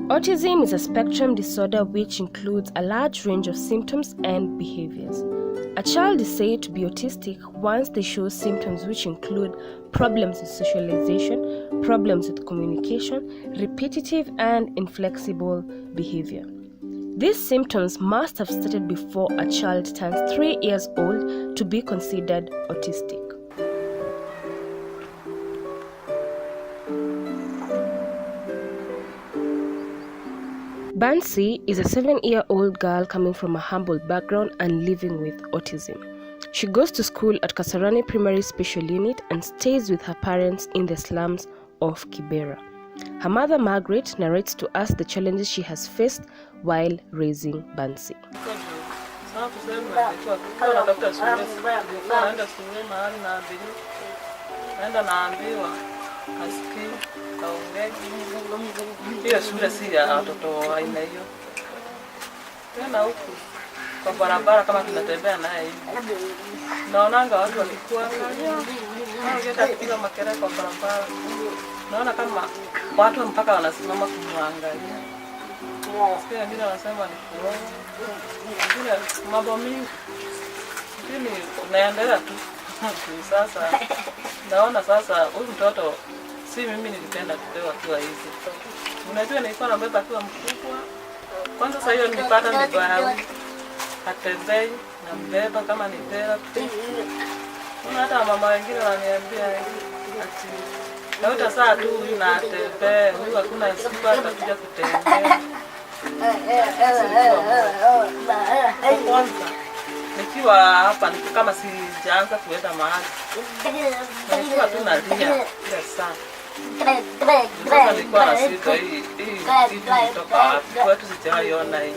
Autism is a spectrum disorder which includes a large range of symptoms and behaviors. A child is said to be autistic once they show symptoms which include problems with socialization, problems with communication, repetitive and inflexible behavior. These symptoms must have started before a child turns 3 years old to be considered autistic. Bansi is a 7-year-old girl coming from a humble background and living with autism. She goes to school at Kasarani Primary Special Unit and stays with her parents in the slums of Kibera. Her mother Margaret narrates to us the challenges she has faced while raising Bansi. Hiyo shule si ya watoto aina hiyo. Tena huku kwa barabara kama tunatembea naye hivi. Naonanga watu walikuwa hao kupiga makelele kwa barabara. Naona kama watu mpaka wanasimama kumwangalia. Sasa wengine wanasema ni kuoa. Wengine mambo mingi. Lakini naendelea tu. Sasa naona sasa huyu mtoto si mimi nilipenda kupewa akiwa hivi. Unajua nilikuwa nambeba akiwa mkubwa. Kwanza sasa hiyo nilipata ndio atembei na mbeba kama ni therapy. Kuna hata mama wengine wananiambia ati leo saa tu huyu na atembee, huyu hakuna siku atakuja kutembea. Kwanza nikiwa hapa ni kama sijaanza kuenda mahali. Nikiwa tu nalia kila saa. Sasa nilikuwa na sita hii kutoka wapi? Kwetu sijaiona hii.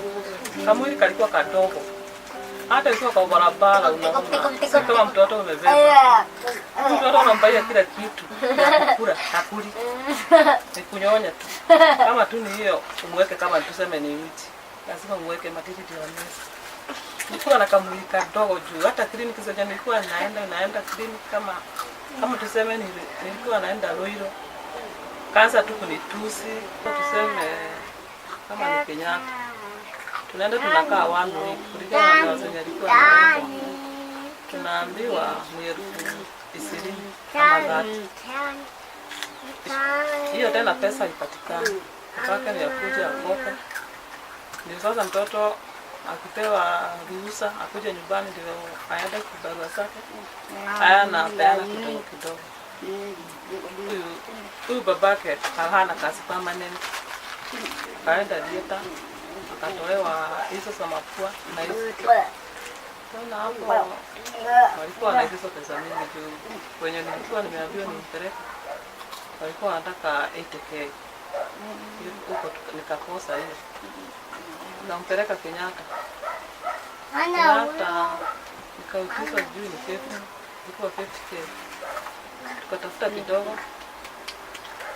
Kamwili kalikuwa kadogo. Hata ikiwa kwa barabara unaona si kama mtoto umebeba. Mtoto unampaia kila kitu. Kula, hakuli. Ni kunyonya tu. Kama tu ni hiyo umweke kama tuseme ni mti. Lazima umweke matiti ya meza. Nilikuwa na kamwili kadogo juu. Hata kliniki zote nilikuwa naenda kliniki kama tuseme nilikuwa naenda Loiro. Kaanza tu kunitusi, tuseme kama ni Kenyatta. Tunaenda tunakaa 1 week, kulingana na wazazi walikuwa wanaweka. Tunaambiwa ni 20 kama dhati. Hiyo tena pesa ipatikana. Mpaka ni akuja akopa. Ndio sasa mtoto akipewa ruhusa akuje nyumbani ndio aende kubarua zake. Haya na peana kidogo. Huyu babake hana kazi permanent. Kaenda dieta akatolewa hizo za mapua na hizo. Tuna hapo walikuwa na hizo pesa mingi juu kwenye nilikuwa nimeambiwa nimpeleke. Walikuwa wanataka 80k. Huko nikakosa hiyo. Nampeleka Kenyatta. Kenyatta nikautizwa juu ni 50. Ilikuwa 50k. Tukatafuta kidogo.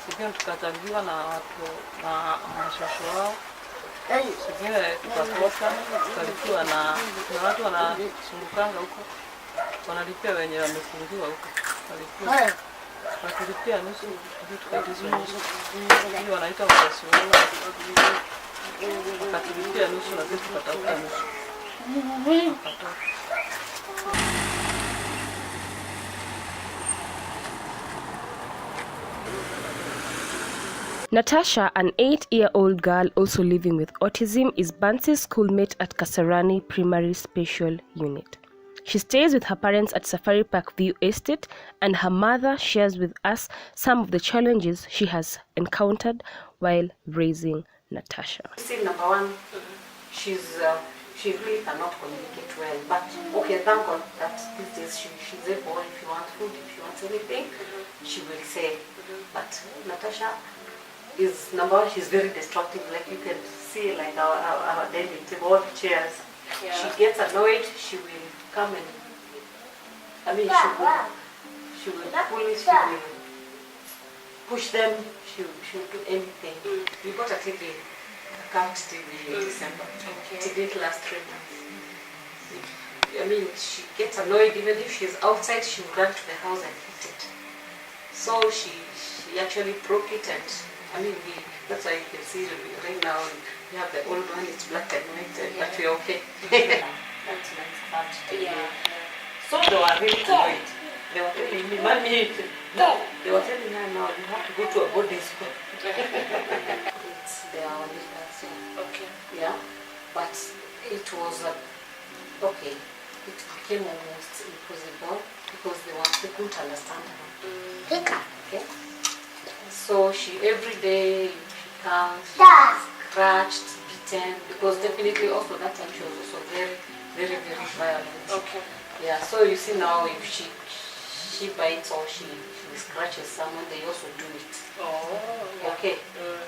Sisi tukatabiwa na watu na mashosho wao. Sisi tukakosa, tukalikuwa na watu wanasungukanga huko. Wanalipia wenye wamefungiwa huko. Walikuwa wakilipia nusu, tukaitizwa nusu. Hiyo wanaita mashosho. Wakatulipia nusu na sisi tukatafuta nusu. Natasha, an 8-year-old girl also living with autism, is Bansi's schoolmate at Kasarani Primary Special Unit. She stays with her parents at Safari Park View Estate, and her mother shares with us some of the challenges she has encountered while raising Natasha. See, number one, she really cannot communicate well, but okay, thank God that these days she's able. If you want food, if you want anything, she will say. But Natasha is number one, she's very destructive. Like you can see, like our dining table, chairs. Yeah. She gets annoyed. She will come and she will pull it. She will push them. She will do anything. We got a TV, a couch TV in December. Okay. It didn't last 3 months. She gets annoyed. Even if she's outside, she will run to the house and hit it. So she actually broke it and I mean, that's why you can see right now you have the old one, it's black and white, but we're okay. That's nice part to do. So they were really annoyed. They were telling me, Mommy, no. They were telling her now, you have to go to a boarding school. It's their only class, Okay. yeah. But it was, okay, it became almost impossible because they couldn't understand her. Okay. So every day she comes, scratched, beaten, because definitely also that time she was also very, very, very violent. Okay. Yeah, so you see now if she bites or she scratches someone, they also do it. Oh, yeah. Okay.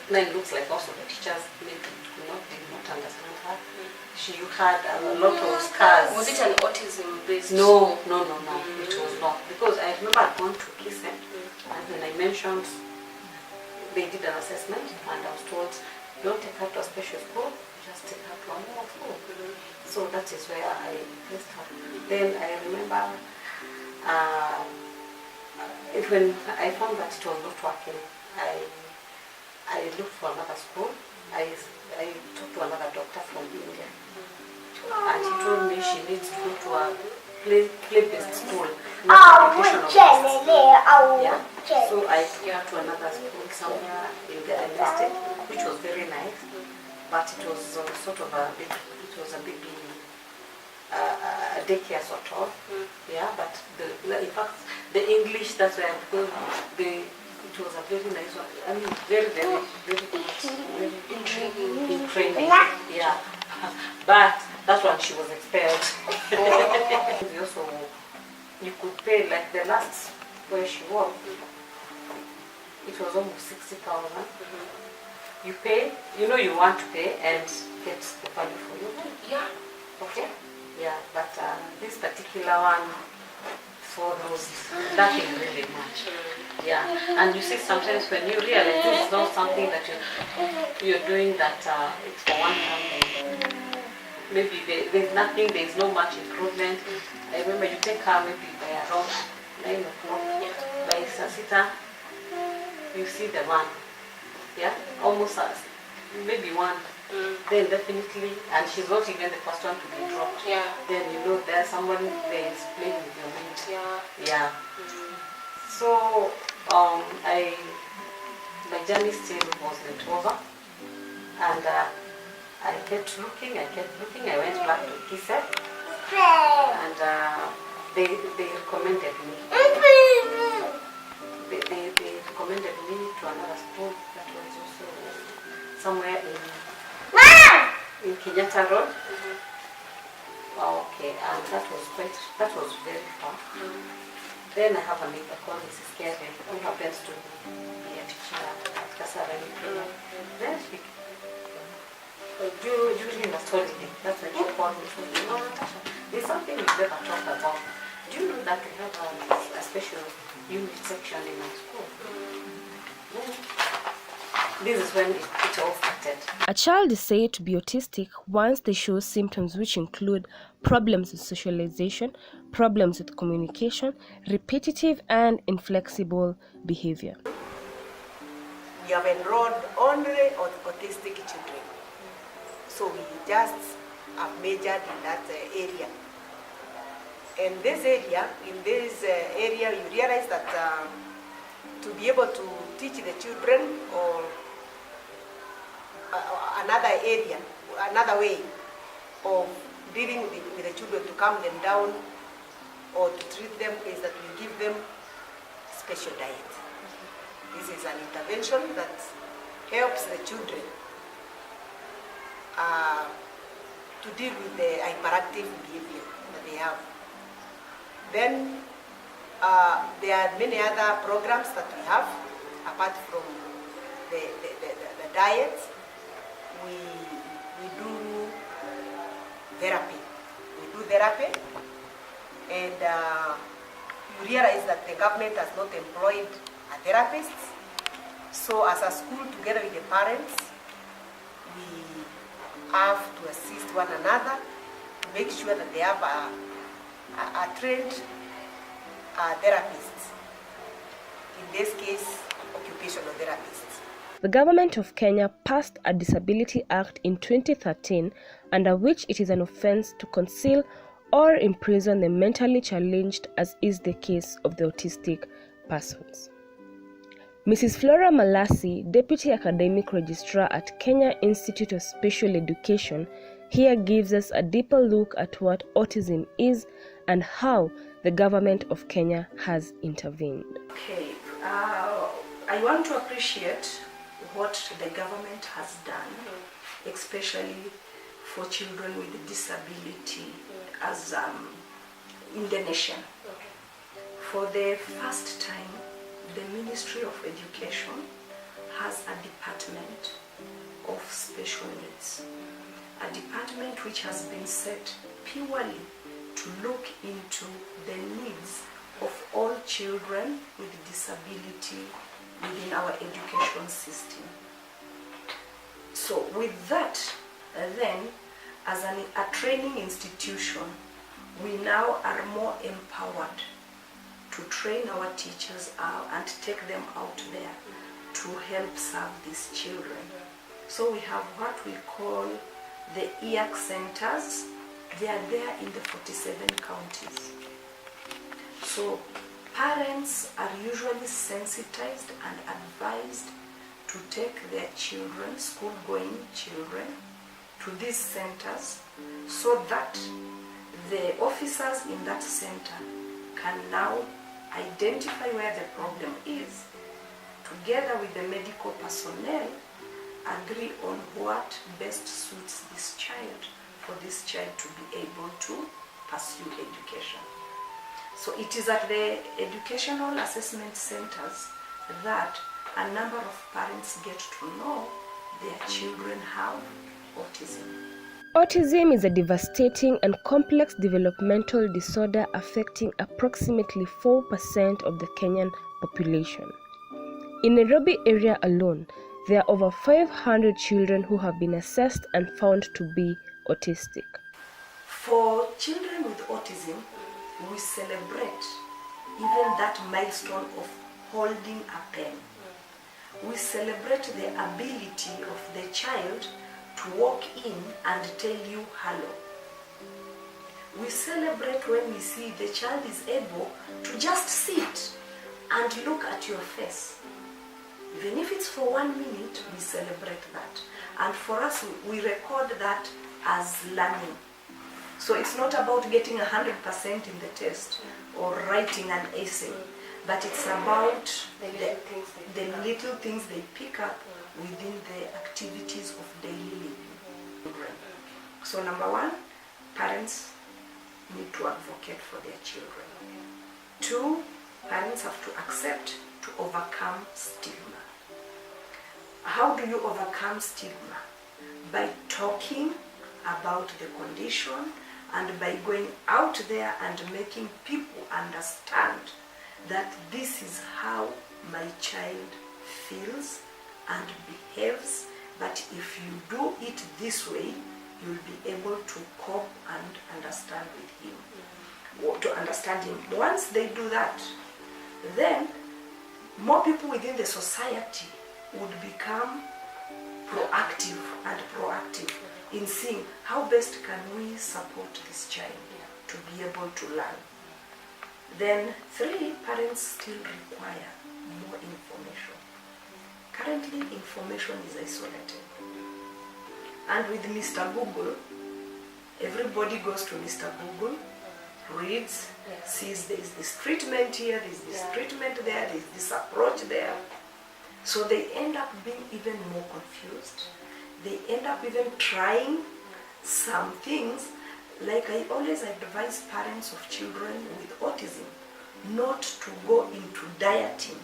Then it looks like also the teachers maybe did not understand her. She had a lot of scars. Was it an autism based? No, it was not. Because I remember I'd gone to kiss them, and when I mentioned, they did an assessment, and I was told, don't take her to a special school, just take her to a normal school. So that is where I placed her. Then I remember when I found that it was not working, I looked for another school. I talked to another doctor from India, and he told me she needs to go to a play-based school. Yeah. So I took her to another school somewhere in the estate, which was very nice, but it was sort of a baby daycare sort of. Yeah, but in fact the English, that's where it was a very nice one. I mean, very, very, very good, very intriguing. Yeah, but that one she was expelled. Also, you could pay like the last where she was. It was almost 60,000. You pay, you know you want to pay and get the value for you. Yeah. Okay. Yeah, but this particular one for those nothing really much. Yeah, and you see sometimes when you realize this is not something that you're doing that it's for one time. Maybe there's nothing, there's no much improvement. I remember you take her maybe by around 9 o'clock, by Sasita, you see the one. Yeah, almost maybe one. Then definitely, and she's not even the first one to be dropped. Yeah. Then you know there's someone there is playing with your mind. Yeah. Yeah. So my journey still wasn't over, and I kept looking. I went back to KISEP, and they recommended me. They recommended me to another school that was also somewhere in Kenyatta Road. Okay, and that was very far. Then I have a neighbor called Mrs. Kevin, who happens to be a teacher at Kasarani. Then she, during the holiday, that's when she called me. She said, Natasha, there's something we've never talked about. Do you know that we have a special unit section in our school? This is when it all started. A child is said to be autistic once they show symptoms which include problems with socialization, problems with communication, repetitive and inflexible behavior. We have enrolled only autistic children. So we just have majored in that area. And in this area, you realize that to be able to teach the children or another way of dealing with the children to calm them down or to treat them is that we give them special diet. This is an intervention that helps the children to deal with the hyperactive behavior that they have. Then there are many other programs that we have apart from the diet. We do therapy. And you realize that the government has not employed a therapist. So as a school, together with the parents, we have to assist one another to make sure that they have a trained therapist. In this case, occupational therapist. The government of Kenya passed a Disability Act in 2013, under which it is an offense to conceal or imprison the mentally challenged, as is the case of the autistic persons. Mrs. Flora Malasi, Deputy Academic Registrar at Kenya Institute of Special Education, here gives us a deeper look at what autism is and how the government of Kenya has intervened. Okay, I want to appreciate what the government has done, especially for children with disability as in the nation. For the first time, the Ministry of Education has a department of special needs, a department which has been set purely to look into the needs of all children with disability within our education system. So with that, then, as a training institution, we now are more empowered to train our teachers out and take them out there to help serve these children. So we have what we call the EAC centers. They are there in the 47 counties. So parents are usually sensitized and advised to take their children, school-going children, to these centers so that the officers in that center can now identify where the problem is, together with the medical personnel, agree on what best suits this child for this child to be able to pursue education. So it is at the educational assessment centers that a number of parents get to know their children have autism. Autism is a devastating and complex developmental disorder affecting approximately 4% of the Kenyan population. In Nairobi area alone, there are over 500 children who have been assessed and found to be autistic. For children with autism, we celebrate even that milestone of holding a pen. We celebrate the ability of the child to walk in and tell you hello. We celebrate when we see the child is able to just sit and look at your face. Even if it's for 1 minute, we celebrate that. And for us, we record that as learning. So it's not about getting 100% in the test or writing an essay, but it's about the little things they pick up within the activities of daily living. So number one, parents need to advocate for their children. 2, parents have to accept to overcome stigma. How do you overcome stigma? By talking about the condition and by going out there and making people understand that this is how my child feels and behaves, but if you do it this way, you'll be able to cope and understand with him, or to understand him. Once they do that, then more people within the society would become proactive in seeing how best can we support this child to be able to learn. Then 3, parents still require more information. Currently, information is isolated. And with Mr. Google, everybody goes to Mr. Google, reads, sees there is this treatment here, there is this treatment there, there is this approach there. So they end up being even more confused. They end up even trying some things. Like I always advise parents of children with autism not to go into dieting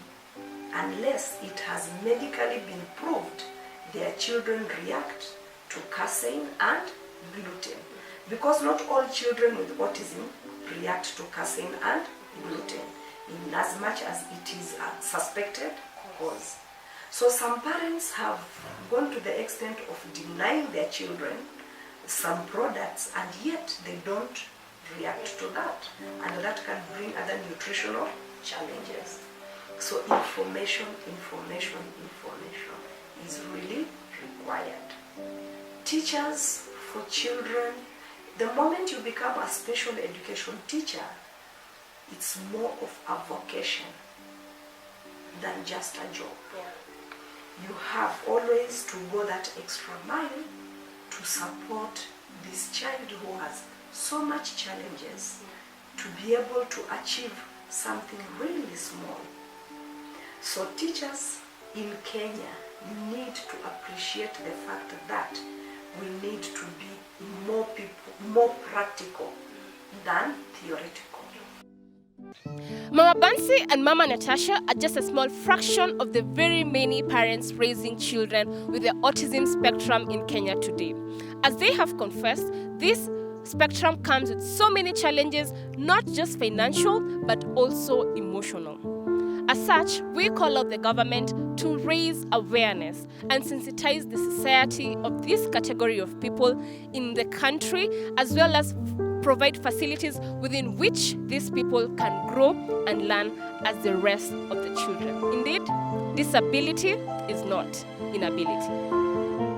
unless it has medically been proved their children react to casein and gluten. Because not all children with autism react to casein and gluten, in as much as it is a suspected cause. So some parents have gone to the extent of denying their children some products, and yet they don't react to that, and that can bring other nutritional challenges. So information is really required. Teachers for children, the moment you become a special education teacher, it's more of a vocation than just a job. You have always to go that extra mile to support this child who has so much challenges to be able to achieve something really small. So teachers in Kenya need to appreciate the fact that we need to be more practical than theoretical. Mama Bansi and Mama Natasha are just a small fraction of the very many parents raising children with the autism spectrum in Kenya today. As they have confessed, this spectrum comes with so many challenges, not just financial, but also emotional. As such, we call out the government to raise awareness and sensitize the society of this category of people in the country, as well as provide facilities within which these people can grow and learn as the rest of the children. Indeed, disability is not inability.